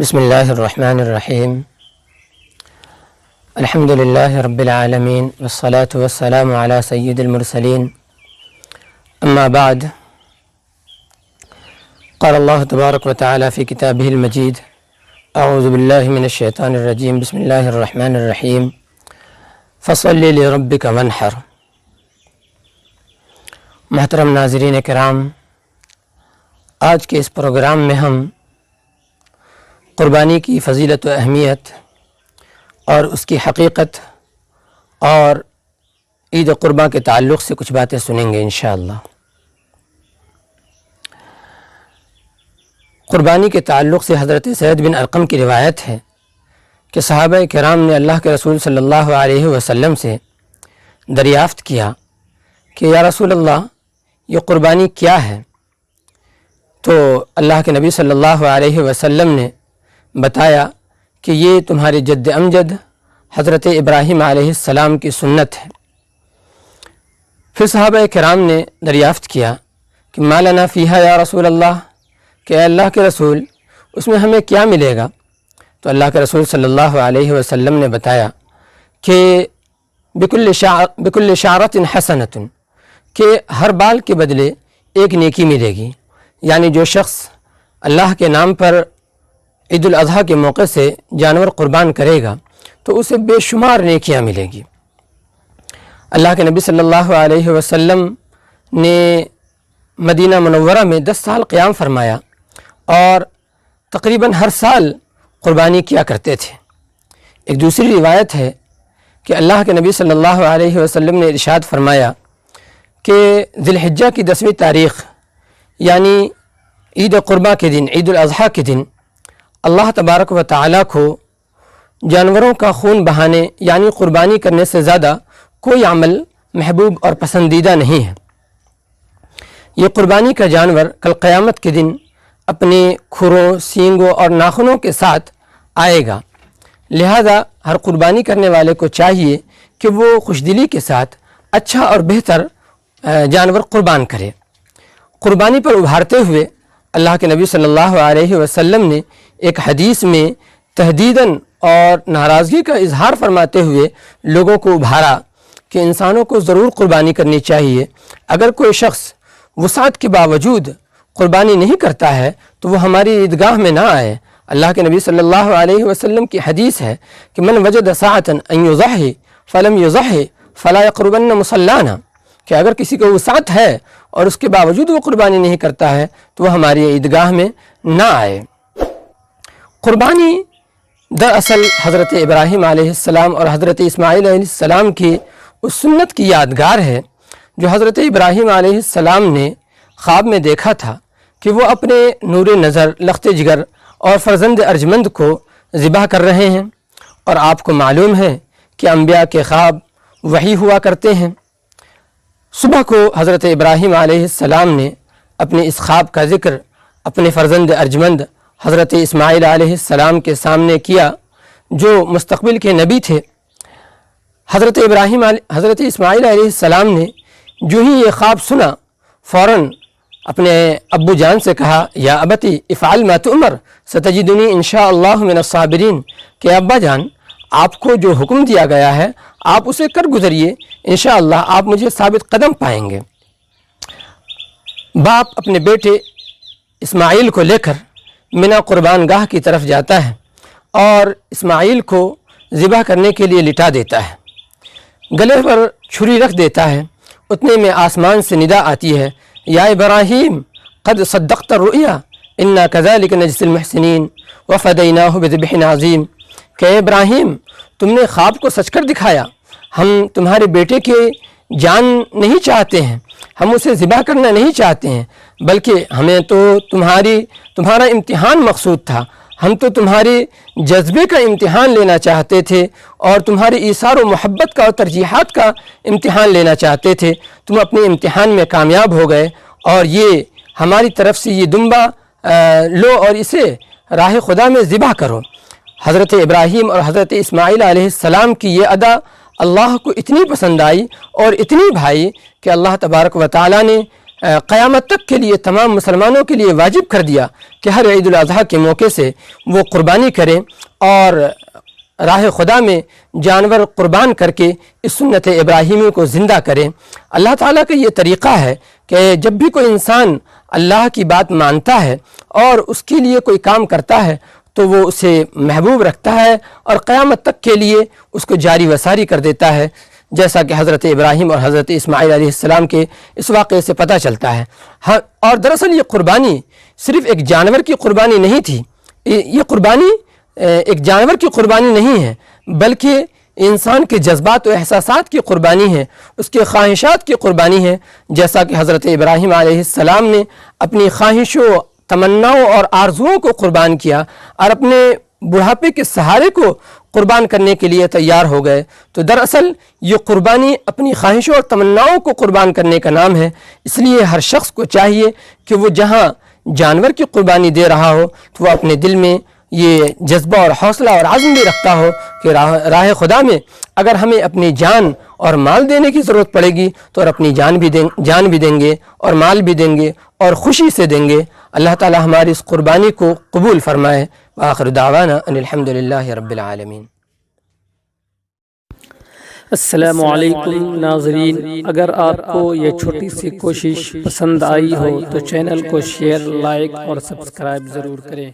بسم الرحمن الرحیم الحمد للہ رب العالمین والصلاة والسلام علی سید المرسلین اما بعد قال اللہ تبارک و تعالی فی کتابہ المجید اعوذ باللہ من الشیطان الرجیم بسم اللہ الرحمن الرحیم فصل لربک وانحر۔ محترم ناظرین کرام، آج کے اس پروگرام میں ہم قربانی کی فضیلت و اہمیت اور اس کی حقیقت اور عید قرباں کے تعلق سے کچھ باتیں سنیں گے انشاءاللہ۔ قربانی کے تعلق سے حضرت زید بن ارقم کی روایت ہے کہ صحابہ کرام نے اللہ کے رسول صلی اللہ علیہ وسلم سے دریافت کیا کہ یا رسول اللہ، یہ قربانی کیا ہے؟ تو اللہ کے نبی صلی اللہ علیہ وسلم نے بتایا کہ یہ تمہارے جد امجد حضرت ابراہیم علیہ السلام کی سنت ہے۔ پھر صحابہ کرام نے دریافت کیا کہ ما لنا فیہا یا رسول اللہ، کہ اے اللہ کے رسول اس میں ہمیں کیا ملے گا؟ تو اللہ کے رسول صلی اللہ علیہ وسلم نے بتایا کہ بکل شعرۃ حسنۃ، کہ ہر بال کے بدلے ایک نیکی ملے گی، یعنی جو شخص اللہ کے نام پر عید الاضحیٰ کے موقع سے جانور قربان کرے گا تو اسے بے شمار نیکیاں ملے گی۔ اللہ کے نبی صلی اللہ علیہ وسلم نے مدینہ منورہ میں 10 سال قیام فرمایا اور تقریباً ہر سال قربانی کیا کرتے تھے۔ ایک دوسری روایت ہے کہ اللہ کے نبی صلی اللہ علیہ وسلم نے ارشاد فرمایا کہ ذی الحجہ کی 10ویں تاریخ یعنی عید قربہ کے دن، عید الاضحیٰ کے دن، اللہ تبارک و تعالیٰ کو جانوروں کا خون بہانے یعنی قربانی کرنے سے زیادہ کوئی عمل محبوب اور پسندیدہ نہیں ہے۔ یہ قربانی کا جانور کل قیامت کے دن اپنے کھروں، سینگوں اور ناخنوں کے ساتھ آئے گا، لہذا ہر قربانی کرنے والے کو چاہیے کہ وہ خوشدلی کے ساتھ اچھا اور بہتر جانور قربان کرے۔ قربانی پر ابھارتے ہوئے اللہ کے نبی صلی اللہ علیہ وسلم نے ایک حدیث میں تہدیداً اور ناراضگی کا اظہار فرماتے ہوئے لوگوں کو ابھارا کہ انسانوں کو ضرور قربانی کرنی چاہیے۔ اگر کوئی شخص وسعت کے باوجود قربانی نہیں کرتا ہے تو وہ ہماری عیدگاہ میں نہ آئے۔ اللہ کے نبی صلی اللہ علیہ وسلم کی حدیث ہے کہ من وجد ساعة ان یضحی فلم یضحی فلا یقربن مصلانا، کہ اگر کسی کو وسعت ہے اور اس کے باوجود وہ قربانی نہیں کرتا ہے تو وہ ہماری عیدگاہ میں نہ آئے۔ قربانی دراصل حضرت ابراہیم علیہ السلام اور حضرت اسماعیل علیہ السلام کی اس سنت کی یادگار ہے جو حضرت ابراہیم علیہ السلام نے خواب میں دیکھا تھا کہ وہ اپنے نور نظر، لخت جگر اور فرزند ارجمند کو ذبح کر رہے ہیں، اور آپ کو معلوم ہے کہ انبیاء کے خواب وحی ہوا کرتے ہیں۔ صبح کو حضرت ابراہیم علیہ السلام نے اپنے اس خواب کا ذکر اپنے فرزند ارجمند حضرت اسماعیل علیہ السلام کے سامنے کیا جو مستقبل کے نبی تھے۔ حضرت اسماعیل علیہ السلام نے جو ہی یہ خواب سنا فوراً اپنے ابو جان سے کہا یا ابتی افعل ما تؤمر ستجدنی انشاءاللہ من الصابرین، کہ ابا جان آپ کو جو حکم دیا گیا ہے آپ اسے کر گزریے، انشاءاللہ آپ مجھے ثابت قدم پائیں گے۔ باپ اپنے بیٹے اسماعیل کو لے کر منی قربان گاہ کی طرف جاتا ہے اور اسماعیل کو ذبح کرنے کے لیے لٹا دیتا ہے، گلے پر چھری رکھ دیتا ہے۔ اتنے میں آسمان سے ندا آتی ہے، یا ابراہیم قد صدقت الرؤیا انا کذلک نجزی المحسنین وفدیناہ بذبح عظیم، کہ اے ابراہیم تم نے خواب کو سچ کر دکھایا، ہم تمہارے بیٹے کی جان نہیں چاہتے ہیں، ہم اسے ذبح کرنا نہیں چاہتے ہیں، بلکہ ہمیں تو تمہارا امتحان مقصود تھا، ہم تو تمہارے جذبے کا امتحان لینا چاہتے تھے اور تمہاری ایثار و محبت کا اور ترجیحات کا امتحان لینا چاہتے تھے۔ تم اپنے امتحان میں کامیاب ہو گئے اور یہ ہماری طرف سے یہ دمبا لو اور اسے راہ خدا میں ذبح کرو۔ حضرت ابراہیم اور حضرت اسماعیل علیہ السلام کی یہ ادا اللہ کو اتنی پسند آئی اور اتنی بھائی کہ اللہ تبارک و تعالیٰ نے قیامت تک کے لیے تمام مسلمانوں کے لیے واجب کر دیا کہ ہر عید الاضحیٰ کے موقع سے وہ قربانی کریں اور راہ خدا میں جانور قربان کر کے اس سنت ابراہیمی کو زندہ کریں۔ اللہ تعالیٰ کا یہ طریقہ ہے کہ جب بھی کوئی انسان اللہ کی بات مانتا ہے اور اس کے لیے کوئی کام کرتا ہے تو وہ اسے محبوب رکھتا ہے اور قیامت تک کے لیے اس کو جاری و ساری کر دیتا ہے، جیسا کہ حضرت ابراہیم اور حضرت اسماعیل علیہ السلام کے اس واقعے سے پتہ چلتا ہے۔ اور دراصل یہ قربانی صرف ایک جانور کی قربانی نہیں تھی، یہ قربانی ایک جانور کی قربانی نہیں ہے بلکہ انسان کے جذبات و احساسات کی قربانی ہے، اس کے خواہشات کی قربانی ہے، جیسا کہ حضرت ابراہیم علیہ السلام نے اپنی خواہشوں، تمناؤں اور آرزوؤں کو قربان کیا اور اپنے بڑھاپے کے سہارے کو قربان کرنے کے لیے تیار ہو گئے۔ تو دراصل یہ قربانی اپنی خواہشوں اور تمناؤں کو قربان کرنے کا نام ہے، اس لیے ہر شخص کو چاہیے کہ وہ جہاں جانور کی قربانی دے رہا ہو تو وہ اپنے دل میں یہ جذبہ اور حوصلہ اور عزم بھی رکھتا ہو کہ راہ خدا میں اگر ہمیں اپنی جان اور مال دینے کی ضرورت پڑے گی تو اور اپنی جان بھی دیں گے اور مال بھی دیں گے اور خوشی سے دیں گے۔ اللہ تعالی ہماری اس قربانی کو قبول فرمائے۔ وآخر دعوانا ان الحمد للہ رب العالمین۔ السلام علیکم ناظرین، اگر آپ کو یہ چھوٹی سی کوشش پسند آئی ہو تو چینل کو شیئر، لائک اور سبسکرائب ضرور کریں۔